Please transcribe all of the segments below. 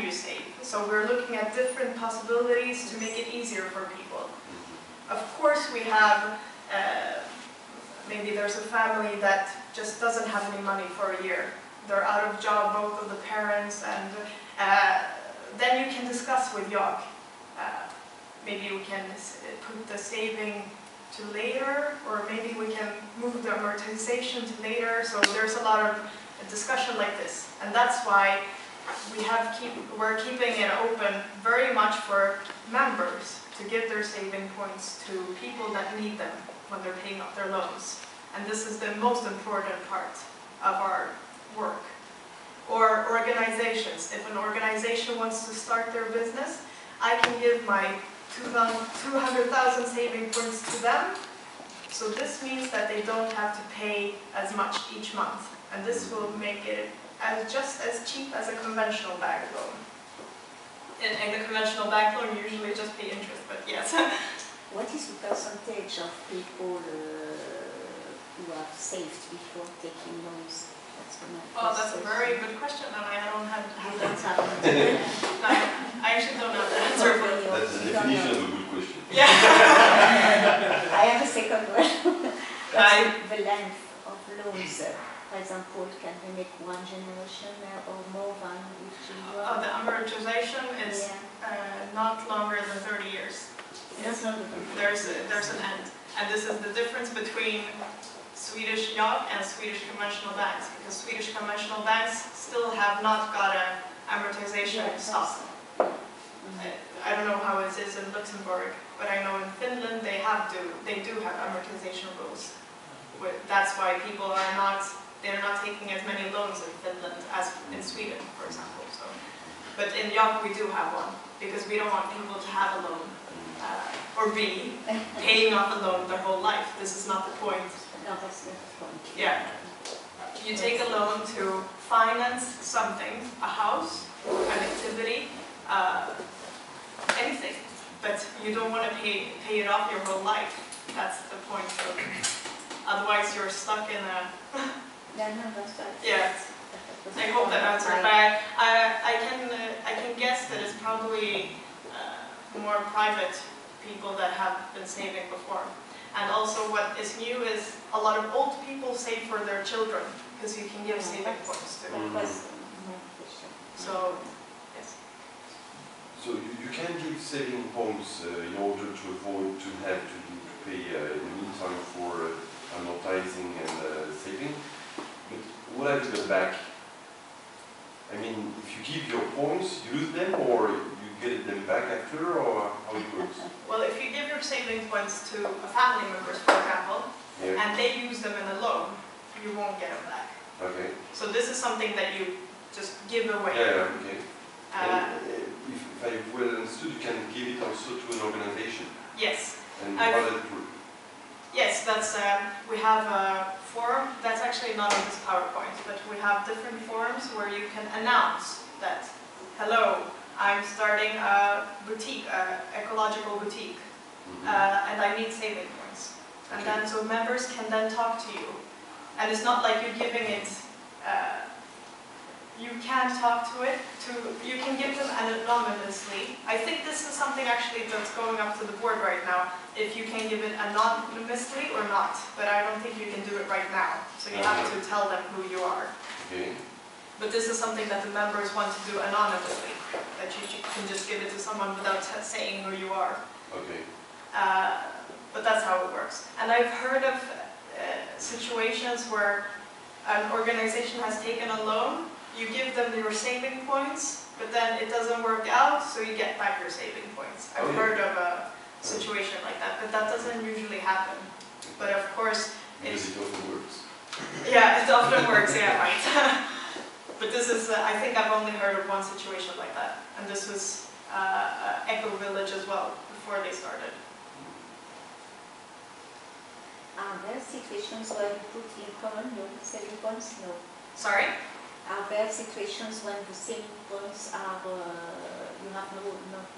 you save? So we're looking at different possibilities to make it easier for people. Of course we have, maybe there's a family that just doesn't have any money for a year. They're out of job, both of the parents, and then you can discuss with YOG. Maybe we can put the saving to later, or maybe we can move the amortization to later. So there's a lot of discussion like this, and that's why we're keeping it open very much for members to give their saving points to people that need them when they're paying off their loans. And this is the most important part of our work. Or organizations. If an organization wants to start their business, I can give my 200,000 saving points to them. So this means that they don't have to pay as much each month. And this will make it just as cheap as a conventional bank loan. In the conventional bank loan, you usually just pay interest, but yes. What is the percentage of people who have saved before taking loans? That's a very good question, and I don't have that. No, I actually don't have the answer for it. That's the definition of a good question. Yeah. I have a second one. The length of loans. For example, can we make one generation or more than with children? The amortization is not longer than 30 years. Yes. There's an end. And this is the difference between Swedish YOG and Swedish conventional banks, because Swedish conventional banks still have not got an amortization stop. I don't know how it is in Luxembourg, but I know in Finland they do have amortization rules. That's why people they're not taking as many loans in Finland as in Sweden, for example. So, but in YOG we do have one, because we don't want people to have a loan or be paying off a loan their whole life. This is not the point. No, that's not the point. Yeah. You take a loan to finance something, a house, an activity, anything, but you don't want to pay it off your whole life. That's the point. So, otherwise, you're stuck in a. Yeah, no, that's right. Yeah. I hope that answered. But I can guess that it's probably more private people that have been saving before. And also what is new is a lot of old people save for their children, because you can give saving points too. So, yes. So you can give saving points in order to avoid to have to pay in the meantime for amortizing and saving. But what have you got back? I mean, if you give your points, you lose them, or you get them back after, or how it works? Well, if you give your saving points to a family member, for example, and they use them in a loan, you won't get them back. Okay. So this is something that you just give away. Yeah, okay. If I well understood, you can give it also to an organization. Yes. And how does it work? Yes, that's we have a forum. That's actually not on this PowerPoint, but we have different forums where you can announce that, hello, I'm starting a boutique, ecological boutique, and I need saving points. And then so members can then talk to you, and it's not like you're giving it. You can talk to it. You can give them anonymously. I think this is something actually that's going up to the board right now. If you can give it anonymously or not, but I don't think you can do it right now. So you have to tell them who you are. Okay. But this is something that the members want to do anonymously. That you can just give it to someone without saying who you are. Okay. But that's how it works. And I've heard of situations where an organization has taken a loan. You give them your saving points, but then it doesn't work out, so you get back your saving points. I've heard of a situation like that, but that doesn't usually happen. But of course, because it often works. Yeah, it often works. Yeah, right. But this is, I think I've only heard of one situation like that, and this was Eco Village as well before they started. Are there situations where you put in common no saving points? No. Sorry? Are there situations when the saving points are, you have not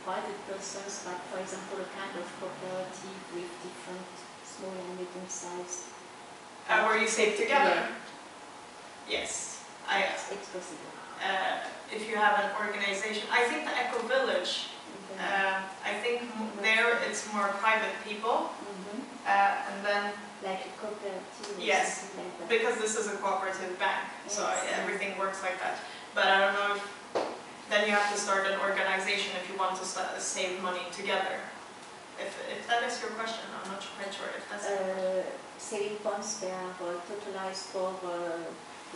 private persons, but for example a kind of cooperative with different small and medium sized? Where you save together? Yeah. Yes. It's possible. if you have an organization, I think the Eco Village, I think there it's more private people, and then like a cooperative. yes, Or like that. because this is a cooperative bank, so Yes. everything works like that. But I don't know if then you have to start an organization if you want to save money together. If that is your question, I'm not quite sure if that's. Saving funds, they are totalized for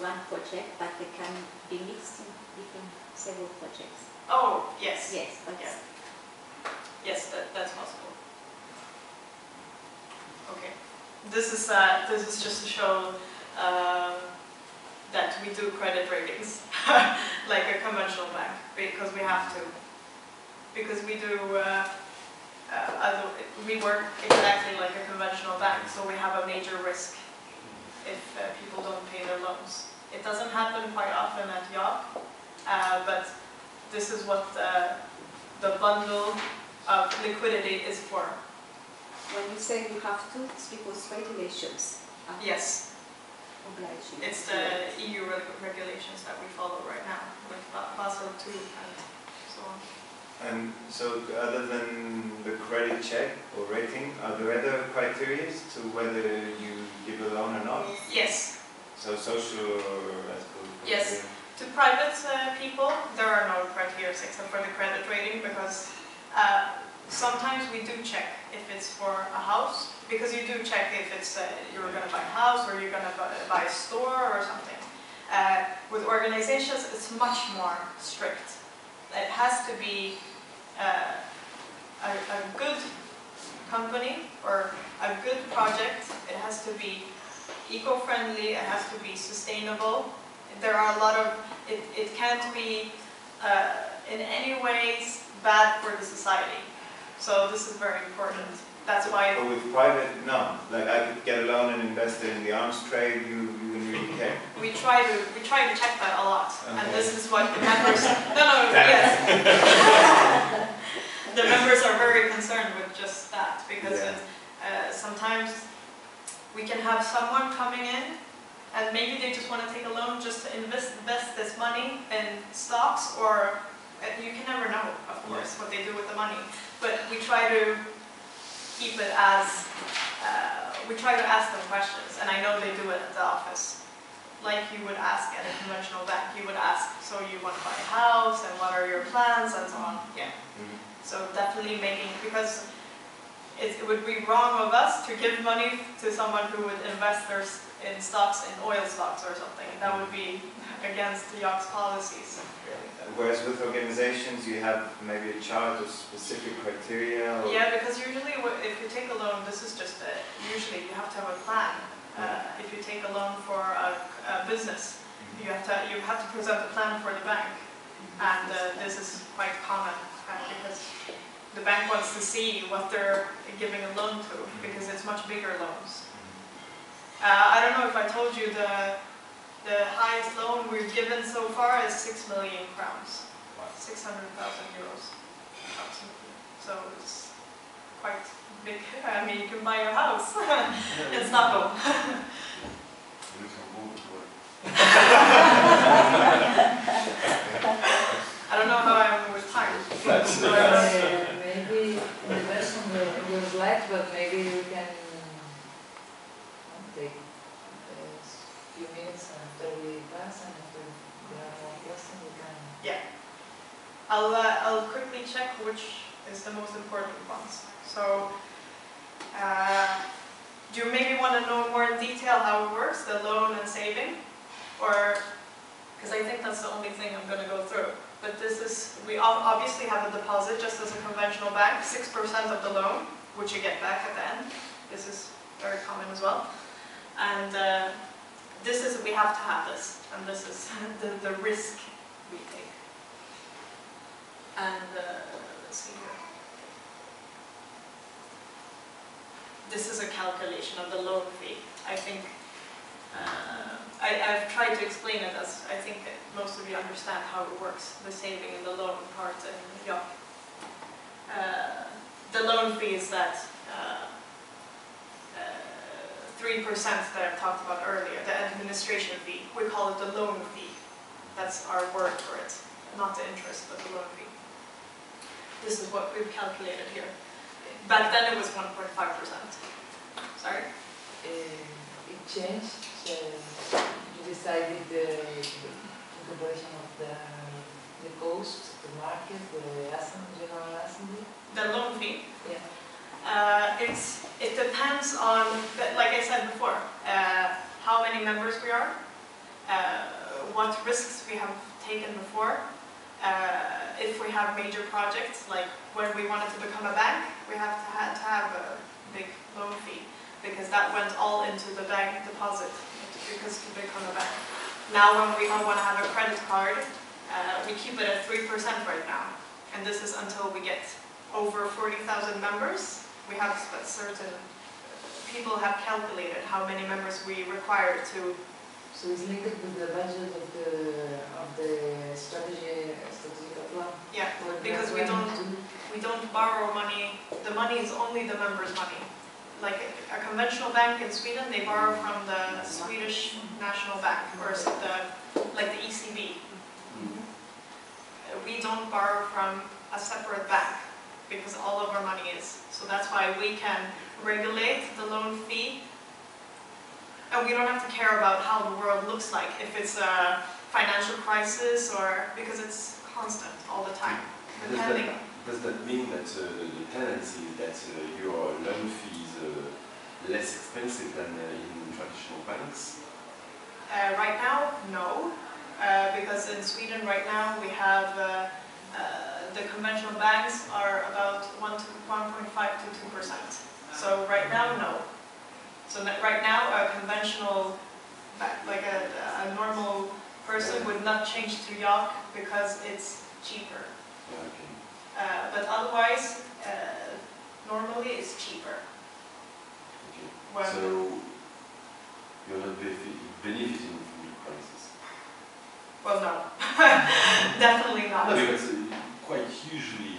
one project, but they can be mixed in different several projects. Oh yes. Yes, but Yeah. Yes, that's possible. Okay. This is just to show that we do credit ratings like a conventional bank, because we have to. Because we do, we work exactly like a conventional bank, so we have a major risk if people don't pay their loans. It doesn't happen quite often at Yacht, but this is what the bundle of liquidity is for. when you say you have to, it's because regulations are Yes, obliging. it's the EU regulations that we follow right now, with Basel II and so on. And so, other than the credit check or rating, are there other criteria to whether you give a loan or not? Yes, So, social or ethical? Yes. To private people, there are no criteria except for the credit rating, because sometimes we do check if it's for a house, because you do check if it's you're going to buy a house or you're going to buy a store or something. With organizations, it's much more strict. It has to be a good company or a good project. It has to be eco-friendly. It has to be sustainable. There are a lot of, it can't be in any ways bad for the society. So this is very important. That's why. But with private, no. Like I could get a loan and invest it in the arms trade. You wouldn't really care. We try to check that a lot, Okay. and this is what the members. Yes. The members are very concerned with just that, because sometimes we can have someone coming in, and maybe they just want to take a loan just to invest this money in stocks, or you can never know, of course, what they do with the money. But we try to keep it as, we try to ask them questions, and I know they do it at the office. Like you would ask at a conventional bank, you would ask, so you want to buy a house, and what are your plans, and so on. Yeah. Mm-hmm. So definitely making, because it would be wrong of us to give money to someone who would invest in stocks, in oil stocks or something. That would be against the Yacht's policies. Whereas with organizations, you have maybe a chart of specific criteria. Or Yeah, because usually if you take a loan, this is just usually you have to have a plan. If you take a loan for a business, you have to present a plan for the bank, and this is quite common because the bank wants to see what they're giving a loan to, because it's much bigger loans. I don't know if I told you the highest loan we've given so far is 6 million crowns, 600,000 euros approximately. So it's quite big. I mean, you can buy your house in Stockholm. I don't know how I'm with time. Maybe invest on your slides, but maybe we can take a few minutes after we pass, and after there are more questions, we can. Yeah. I'll quickly check which is the most important ones. So, do you maybe want to know more in detail how it works, the loan and saving? Or, because I think that's the only thing I'm going to go through. But this is, we obviously have a deposit just as a conventional bank, 6% of the loan, which you get back at the end. This is very common as well. And this is, we have to have this. And this is the risk we take. And let's see here. This is a calculation of the loan fee. I think I've tried to explain it as I think most of you understand how it works, the saving and the loan part. And yeah, the loan fee is that 3% that I've talked about earlier, the administration fee. We call it the loan fee. That's our word for it. Not the interest, but the loan fee. This is what we've calculated here. Back then it was 1.5%. Sorry? It changed. You decided the incorporation of the cost, the market, the general assembly. The loan fee. Yeah. It depends on, like I said before, how many members we are, what risks we have taken before. If we have major projects, like when we wanted to become a bank, we had to have a big loan fee because that went all into the bank deposit because to become a bank. Now when we want to have a credit card, we keep it at 3% right now, and this is until we get over 40,000 members. We have certain people have calculated how many members we require to. So it's linked with the budget of the strategic plan. Yeah, because we don't borrow money. The money is only the members' money. Like a conventional bank in Sweden, they borrow from the Swedish National Bank or like the ECB. We don't borrow from a separate bank because all of our money is. So that's why we can regulate the loan fee. And we don't have to care about how the world looks like, if it's a financial crisis or because it's constant all the time. Does that mean that the tendency is that your loan fee is less expensive than in traditional banks? Right now, no. Because in Sweden right now we have the conventional banks are about 1.5 to 2%. So right now, no. So right now, a conventional, like a normal person would not change to Yacht because it's cheaper. Okay. But otherwise, normally it's cheaper. Okay. So you're not benefiting from the crisis? Well, no. Definitely not. No, because quite usually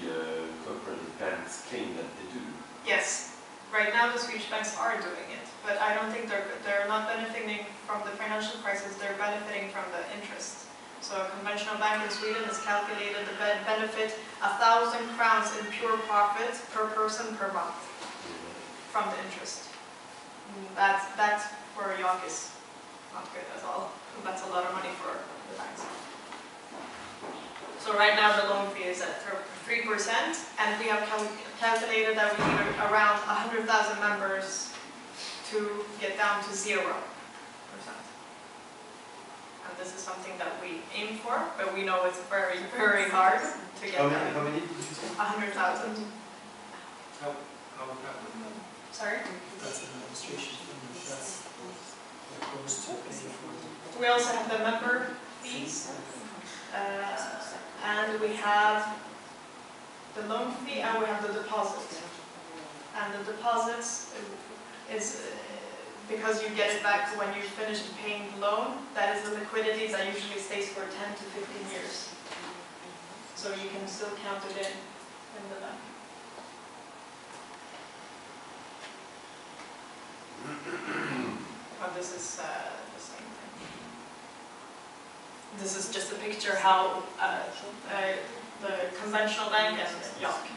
cooperative banks claim that they do. Yes. Right now the Swedish banks are doing it, but I don't think they're not benefiting from the financial crisis, they're benefiting from the interest. So a conventional bank in Sweden is calculated to benefit 1,000 crowns in pure profit per person per month from the interest. That's for Yacht is not good at all. That's a lot of money for the banks. So right now the loan fee is at 3%, and we have calculated that we need around 100,000 members to get down to 0%. And this is something that we aim for, but we know it's very, very hard to get How that. many did you say? 100,000. How Sorry? that's an administration fee, that goes to pay for. We also have the member fees, and we have the loan fee, and we have the deposit. And the deposits is because you get it back when you finish paying the loan. That is the liquidity that usually stays for 10 to 15 years. So you can still count it in the bank. But this is the same thing. This is just a picture how the conventional bank and Yacht.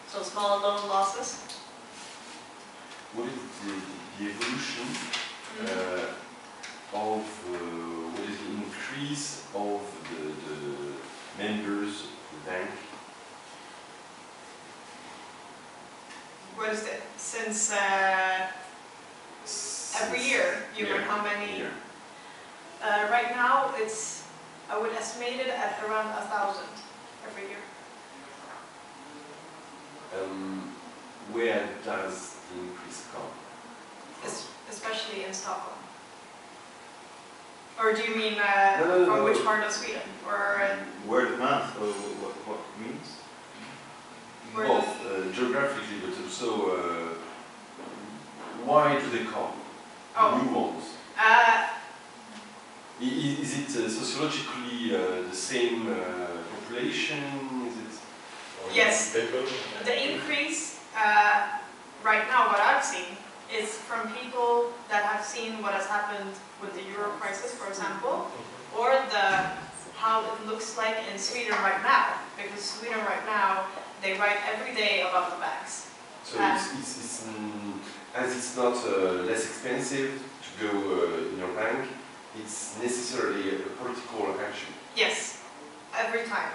So small loan losses. What is the evolution of what is the increase of the members of the bank? What is it? Since every year, you mean how many? Year. Right now, I would estimate it at around 1,000 every year. Where does the increase come? Especially in Stockholm. Or do you mean No. from which part of Sweden? Or Word of mouth, or what means? Word Both, geographically, but also why do they come? New ones. Is it sociologically the same population? Is it? yes, the increase right now, what I've seen, is from people that have seen what has happened with the euro crisis, for example, or the how it looks like in Sweden right now, because Sweden right now, they write every day about the banks. So as it's not less expensive to go in your bank, it's necessarily a political action. Yes, every time.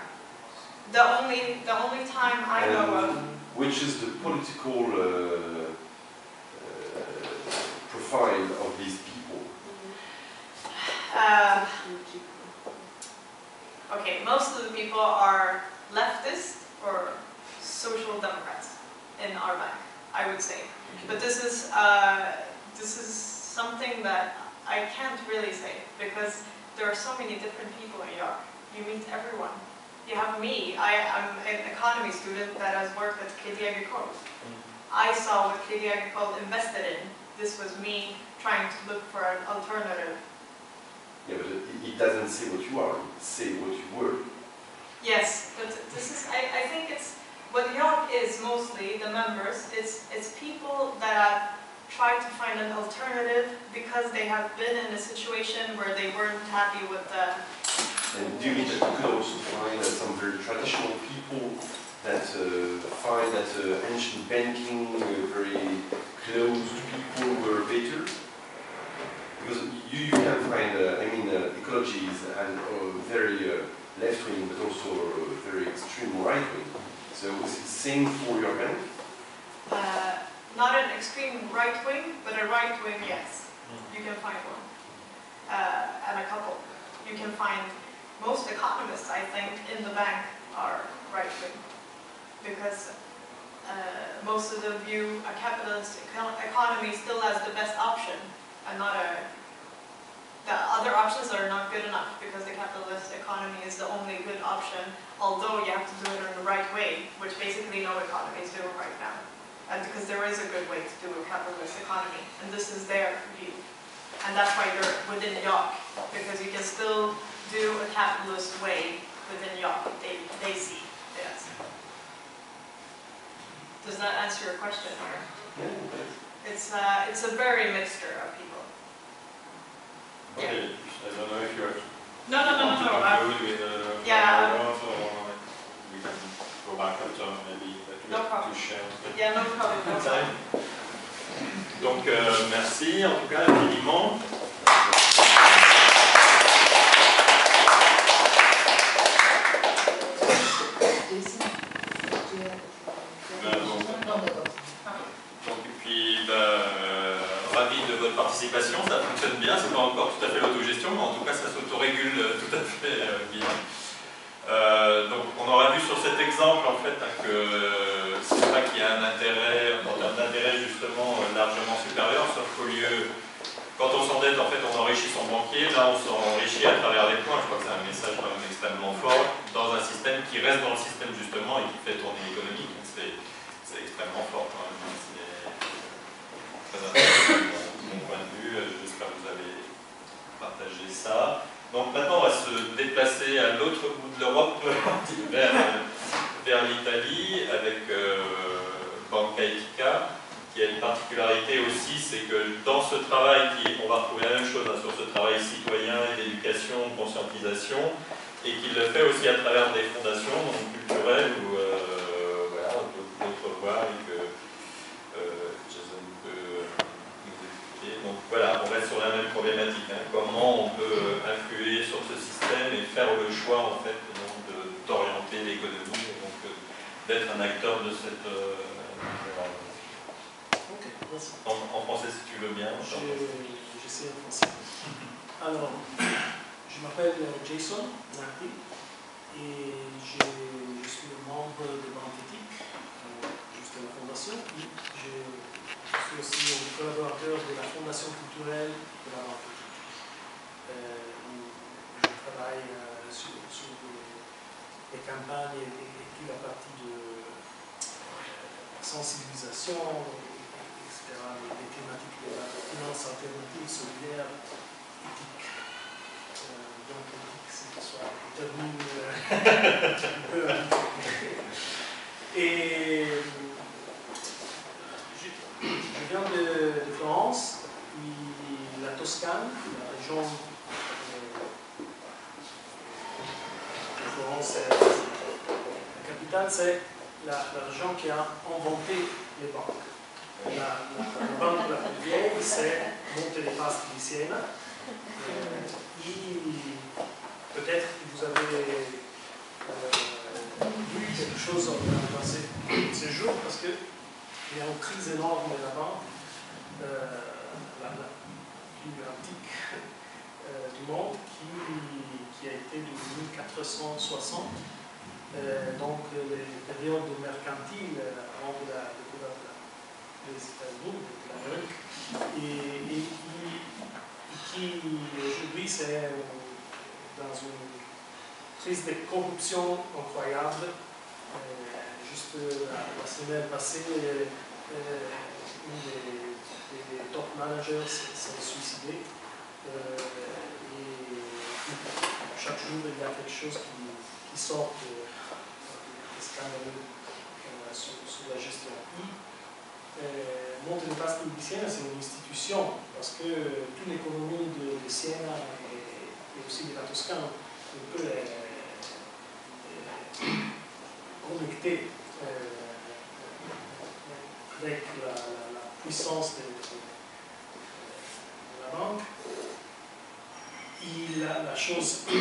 The only time I know of. Which is the political profile of these people? Okay, most of the people are leftist or social democrats in our bank, I would say. But this is something that I can't really say because there are so many different people in York. You meet everyone. You have me. I'm an economy student that has worked at Crédit Agricole. I saw what Crédit Agricole invested in. This was me trying to look for an alternative. Yeah, but it doesn't say what you are, it says what you were. Yes, but this is, I think it's, what York is mostly, the members, it's people that have tried to find an alternative because they have been in a situation where they weren't happy with the... And do you mean that you could also find some very traditional people that find that ancient banking very close to people who are better? Because you can find, ecologies and very left-wing, but also very extreme right-wing. So is it the same for your bank? Not an extreme right-wing, but a right-wing, yes. You can find one. And a couple. You can find most economists, I think, in the bank are right-wing. Because most of them view a capitalist economy still as the best option, and not the other options are not good enough because the capitalist economy is the only good option, although you have to do it in the right way, which basically no economy is doing right now. And because there is a good way to do a capitalist economy, and this is their view. And that's why you're within York, because you can still do a capitalist way within York, they see, yes. Does that answer your question? Or? Yeah. It's a very mixture of people. Okay, I don't know if you are... No. Yeah. We can go back after maybe No problem. to share. Yeah, no problem. No problem. Donc merci en tout cas infiniment. Ravi de votre participation, ça fonctionne bien, c'est pas encore tout à fait l'autogestion, mais en tout cas ça s'autorégule tout à fait bien. Donc on aura vu sur cet exemple en fait que c'est pas qu'il y a un intérêt, en termes d'intérêt justement largement supérieur, sauf qu'au lieu, quand on s'endette en fait on enrichit son banquier, là on s'enrichit à travers des points, je crois que c'est un message quand même extrêmement fort, dans un système qui reste dans le système justement et qui fait tourner l'économie, donc c'est extrêmement fort quand même. Très intéressant de mon point de vue, j'espère que vous avez partagé ça. Donc maintenant on va se déplacer à l'autre bout de l'Europe, vers l'Italie, avec Banque Etica, qui a une particularité aussi, c'est que dans ce travail, on va retrouver la même chose sur ce travail citoyen et d'éducation, conscientisation, et qu'il le fait aussi à travers des fondations donc culturelles ou voilà, d'autres voies et que Jason peut nous expliquer. Donc voilà, on reste sur la même problématique. Hein. Comment on peut influer sur ce système et faire le choix en fait d'orienter l'économie, et donc d'être un acteur de cette. Ok, merci. En français si tu veux bien. J'essaie en français. Alors, je m'appelle Jason Nardi et je suis membre de Banque Ethique, juste à la Fondation. Je suis aussi un collaborateur de la Fondation Culturale de la Banque Ethique. Je travaille sur des campagnes et toute la partie de sensibilisation, etc., des thématiques de la finance alternative, solidaire, éthique. Donc, éthique, c'est que ce soit un terme un peu. Et je viens de Florence, puis la Toscane, la région capital, c'est l'argent qui a inventé les banques. La banque la plus vieille, c'est Monte dei Paschi di Siena. Peut-être que vous avez vu quelque chose dans ces jours, parce qu'il y a une crise énorme de la banque, la plus antique du monde, qui a été de 1460. Donc les périodes mercantiles avant la découverte des États-Unis, de l'Amérique, et qui aujourd'hui c'est dans une crise de corruption incroyable. Juste la semaine passée, un des top managers s'est suicidé. Et chaque jour, il y a quelque chose qui sort de scandaleux sur la gestion. Monte dei Paschi di Siena, c'est une institution parce que toute l'économie de Siena et aussi de la Toscane un peu connectée avec la puissance de la banque. Et la chose qui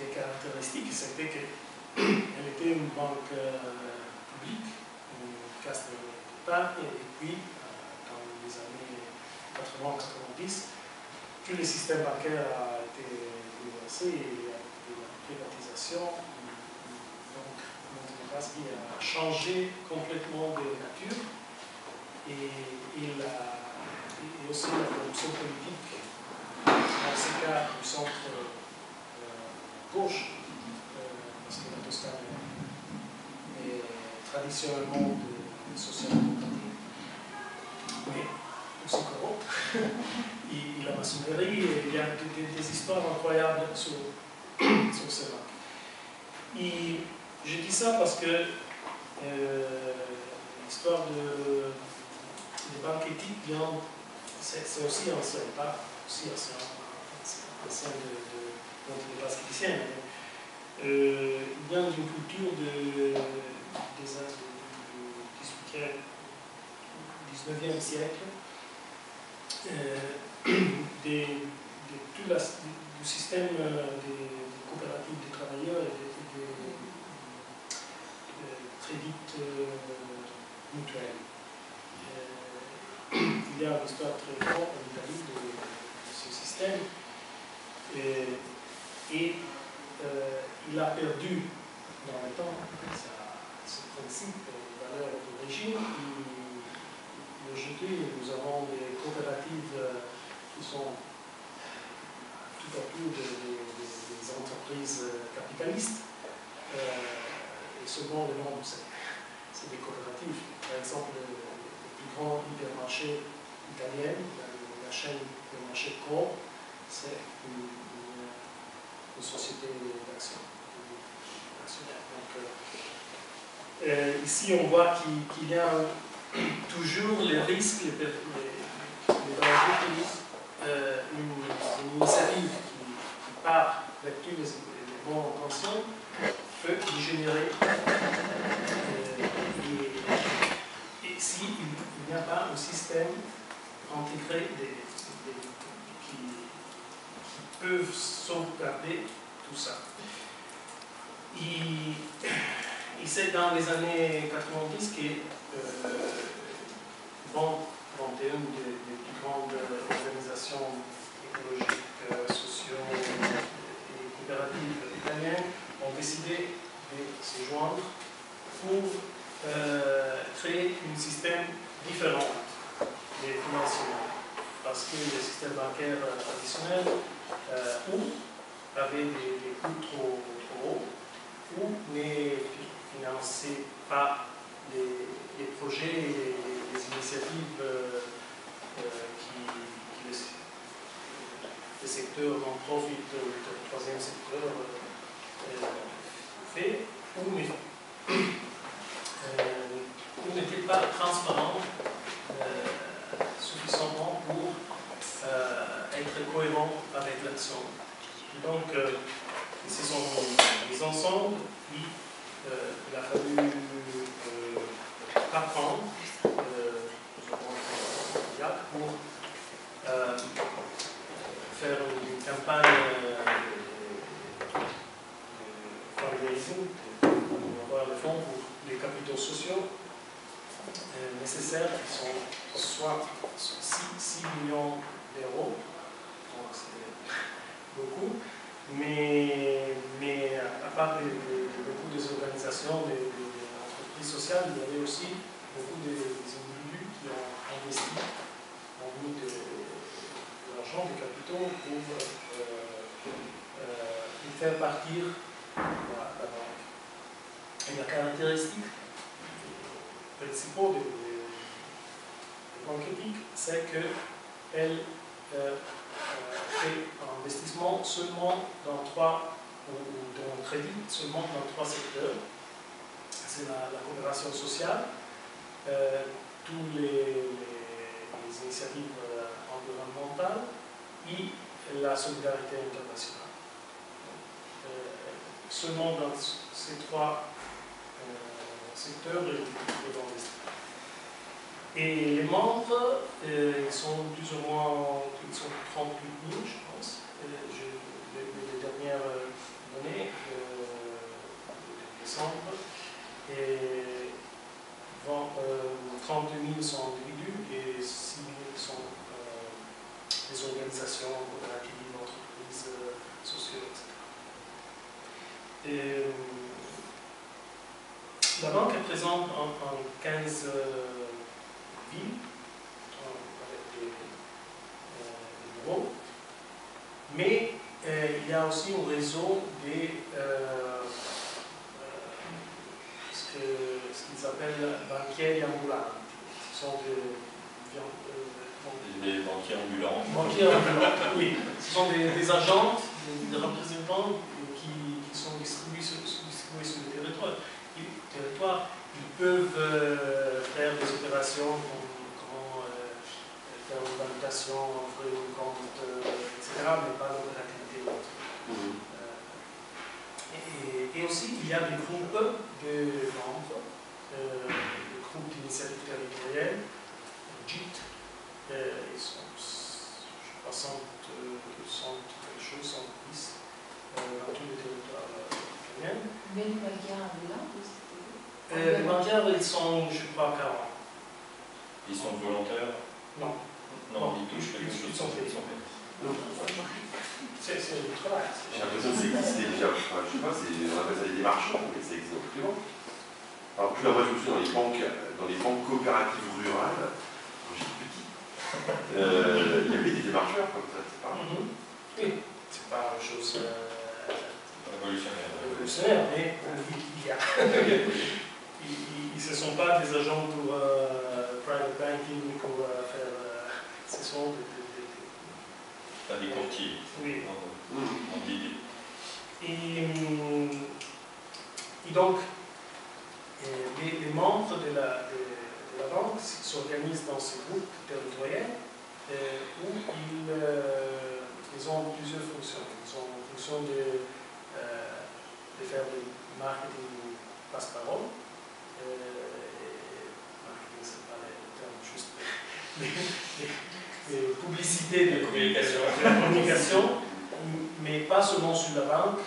est caractéristique, c'était qu'elle était une banque publique, une caisse d'épargne, et puis dans les années 80-90, tout le système bancaire a été bouleversé et il y a eu la privatisation. Donc, Monte dei Paschi a changé complètement de nature et aussi la corruption politique. Dans ce cas, du centre gauche, parce que la Toscane est traditionnellement de social-démocratie, mais aussi corrupte. Et la maçonnerie, il y a des histoires incroyables sur ces banques. Et je dis ça parce que l'histoire des banques éthiques vient, c'est aussi ancien, pas aussi ancien de Monte dei Paschi di Siena. Il vient d'une culture des années du 19e siècle, du système des coopératives de travailleurs et des crédits mutuels. Il y a une histoire très forte en Italie de ce système et il a perdu dans le temps ce principe de valeur d'origine. Aujourd'hui, nous avons des coopératives qui sont tout à coup des entreprises capitalistes. Et selon le nom, c'est des coopératives. Par exemple, le plus grand hypermarché italien, la chaîne de marché Coop, c'est une société d'actionnaires. Ici, on voit qu'il y a toujours les risques, les dangers, une initiative qui part avec tous les bonnes intentions peut dégénérer. Et s'il n'y a pas un système intégré qui peuvent sauvegarder tout ça. Et c'est dans les années 90 que Banque, une des plus grandes organisations écologiques, sociales et coopératives italiennes, ont décidé de se joindre pour créer un système différent des financements. Parce que le système bancaire traditionnel avait des coûts trop hauts ou ne finançait pas les projets et les initiatives qui le secteur non-profit, le troisième secteur fait, ou n'était pas transparent suffisamment pour être cohérent avec l'action. Donc, ce sont des ensembles qui il a fallu apprendre pour faire une campagne de fundraising, pour avoir des fonds pour les capitaux sociaux nécessaires, qui sont soit 6 millions d'euros, donc c'est beaucoup, mais à part beaucoup des organisations, des entreprises sociales, il y avait aussi beaucoup des individus qui ont investi, ont mis de l'argent, des capitaux pour faire partir la banque. Et la caractéristique principale des banques éthiques, c'est qu'elle fait un investissement seulement dans ou dans crédit seulement dans 3 secteurs. C'est la coopération sociale, toutes les initiatives environnementales et la solidarité internationale. Seulement dans ces 3 secteurs, ils vont investir. Et les membres, ils sont plus ou moins 38 000, je pense. Les dernières données de décembre. Et 32 000 sont individus et 6 000 sont des organisations coopératives, entreprises, sociales, etc. La banque est présente en 15 villes avec des bureaux, mais il y a aussi un réseau ce qu'ils appellent banquiers ambulants. Ce sont des banquiers ambulants. Banquiers ambulants, oui. Ce sont des agents, des représentants qui sont distribués sur le territoire. Ils peuvent faire des opérations comme faire une validation, ouvrir un compte, etc., mais pas l'opérativité. Et aussi, il y a des groupes de membres, des groupes d'initiatives territoriales, JIT, ils sont, je crois, 100 quelque chose, 110 dans tous les territoires italiens. Mais les banquiers ambulants, Les banquiers, ils sont, je crois, 40. Ils sont volontaires? Non. Non, ils touchent quelque chose. Ils sont payés. C'est du travail. J'ai l'impression que ça existait déjà, enfin, je sais pas, on appelle ça des marchands, mais ça existe en plus. Alors, plus la moi, je me souviens dans les banques coopératives rurales, quand j'étais petit, il y avait des démarcheurs comme ça, c'est pas Oui, c'est pas une chose révolutionnaire, mais il y a. Ils ne sont pas des agents pour private banking, pour faire. Ce sont pas des courtiers. Oui. En idée. Et donc, les membres de la banque s'organisent dans ces groupes territoriaux où ils ont plusieurs fonctions. Ils ont une fonction de faire du marketing passe-parole. Marketing, c'est pas le terme juste. De publicité, de communication, mais pas seulement sur la banque,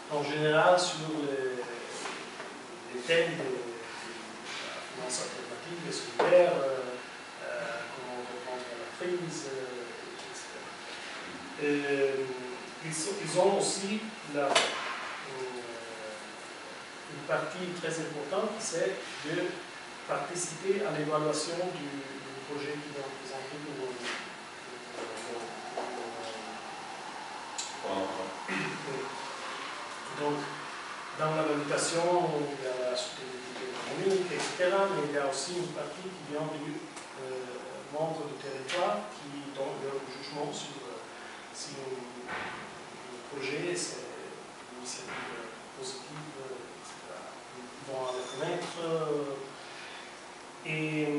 en général sur les thèmes de la finance alternative, les solidaires, comment répondre à la crise, etc. Ils ont aussi une partie très importante, c'est de participer à l'évaluation du projet qu'ils ont présenté Donc, dans la validation, il y a la soutenabilité économique, etc., mais il y a aussi une partie qui vient du membre du territoire qui donne leur jugement sur si le projet, c'est une initiative positive, etc. Ils vont la reconnaître. Et